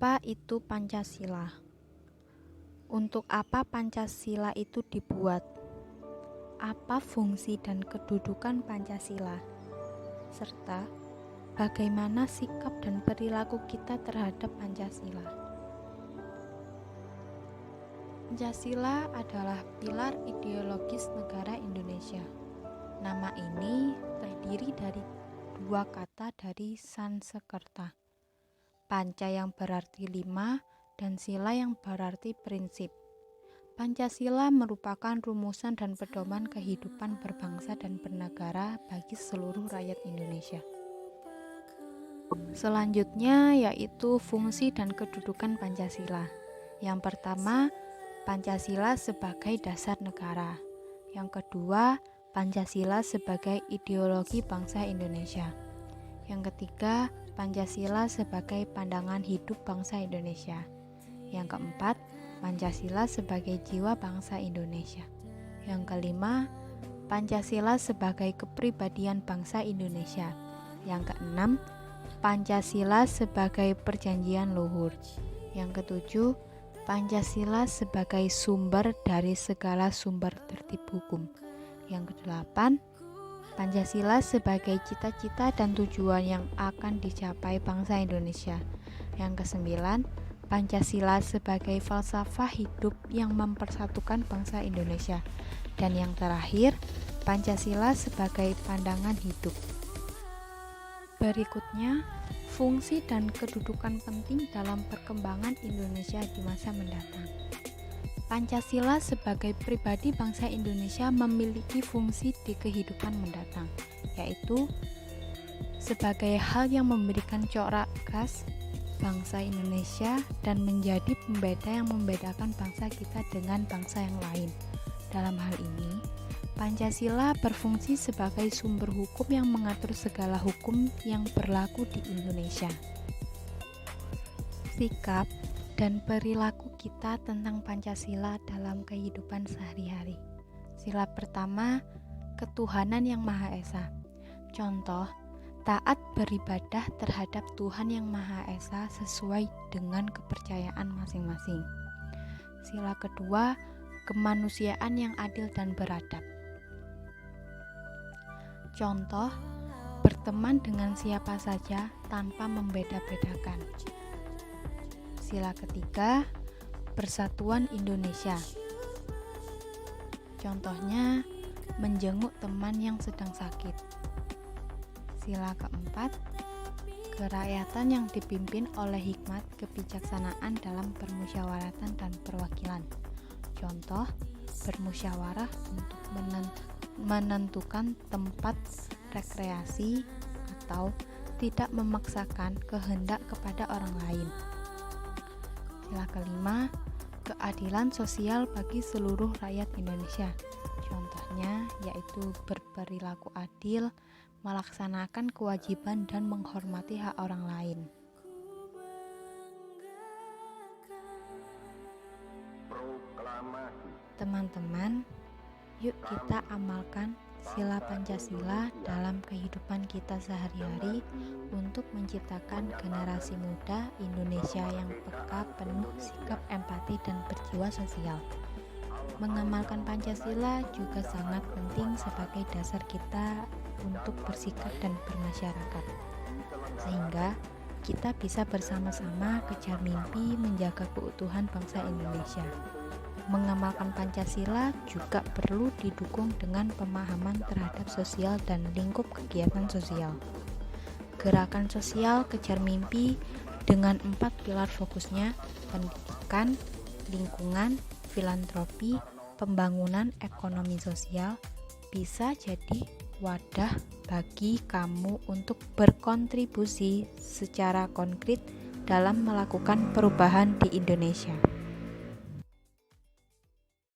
Apa itu Pancasila? Untuk apa Pancasila itu dibuat? Apa fungsi dan kedudukan Pancasila? Serta bagaimana sikap dan perilaku kita terhadap Pancasila? Pancasila adalah pilar ideologis negara Indonesia. Nama ini terdiri dari dua kata dari Sanskerta. Panca yang berarti 5 dan sila yang berarti prinsip. Pancasila merupakan rumusan dan pedoman kehidupan berbangsa dan bernegara bagi seluruh rakyat Indonesia. Selanjutnya yaitu fungsi dan kedudukan Pancasila. Yang pertama, Pancasila sebagai dasar negara. Yang kedua, Pancasila sebagai ideologi bangsa Indonesia. Yang ketiga, Pancasila sebagai pandangan hidup bangsa Indonesia. Yang keempat, Pancasila sebagai jiwa bangsa Indonesia. Yang kelima, Pancasila sebagai kepribadian bangsa Indonesia. Yang keenam, Pancasila sebagai perjanjian luhur. Yang ketujuh, Pancasila sebagai sumber dari segala sumber tertib hukum. Yang kedelapan, Pancasila sebagai cita-cita dan tujuan yang akan dicapai bangsa Indonesia. Yang kesembilan, Pancasila sebagai falsafah hidup yang mempersatukan bangsa Indonesia. Dan yang terakhir, Pancasila sebagai pandangan hidup. Berikutnya, fungsi dan kedudukan penting dalam perkembangan Indonesia di masa mendatang. Pancasila sebagai pribadi bangsa Indonesia memiliki fungsi di kehidupan mendatang, yaitu sebagai hal yang memberikan corak khas bangsa Indonesia dan menjadi pembeda yang membedakan bangsa kita dengan bangsa yang lain. Dalam hal ini, Pancasila berfungsi sebagai sumber hukum yang mengatur segala hukum yang berlaku di Indonesia. Sikap dan perilaku kita tentang Pancasila dalam kehidupan sehari-hari. Sila pertama, ketuhanan yang Maha Esa. Contoh, taat beribadah terhadap Tuhan yang Maha Esa sesuai dengan kepercayaan masing-masing. Sila kedua, kemanusiaan yang adil dan beradab. Contoh, berteman dengan siapa saja tanpa membeda-bedakan. Sila ketiga, persatuan Indonesia. Contohnya, menjenguk teman yang sedang sakit. Sila keempat, kerakyatan yang dipimpin oleh hikmat kebijaksanaan dalam permusyawaratan dan perwakilan. Contoh, bermusyawarah untuk menentukan tempat rekreasi atau tidak memaksakan kehendak kepada orang lain. Sila kelima, keadilan sosial bagi seluruh rakyat Indonesia. Contohnya yaitu berperilaku adil, melaksanakan kewajiban dan menghormati hak orang lain. Teman-teman, yuk kita amalkan sila Pancasila dalam kehidupan kita sehari-hari untuk menciptakan generasi muda Indonesia yang peka, penuh sikap empati dan berjiwa sosial. Mengamalkan Pancasila juga sangat penting sebagai dasar kita untuk bersikap dan bermasyarakat, sehingga kita bisa bersama-sama kejar mimpi menjaga keutuhan bangsa Indonesia. Mengamalkan Pancasila juga perlu didukung dengan pemahaman terhadap sosial dan lingkup kegiatan sosial. Gerakan sosial kejar mimpi dengan 4 pilar fokusnya: pendidikan, lingkungan, filantropi, pembangunan ekonomi sosial, bisa jadi wadah bagi kamu untuk berkontribusi secara konkret dalam melakukan perubahan di Indonesia.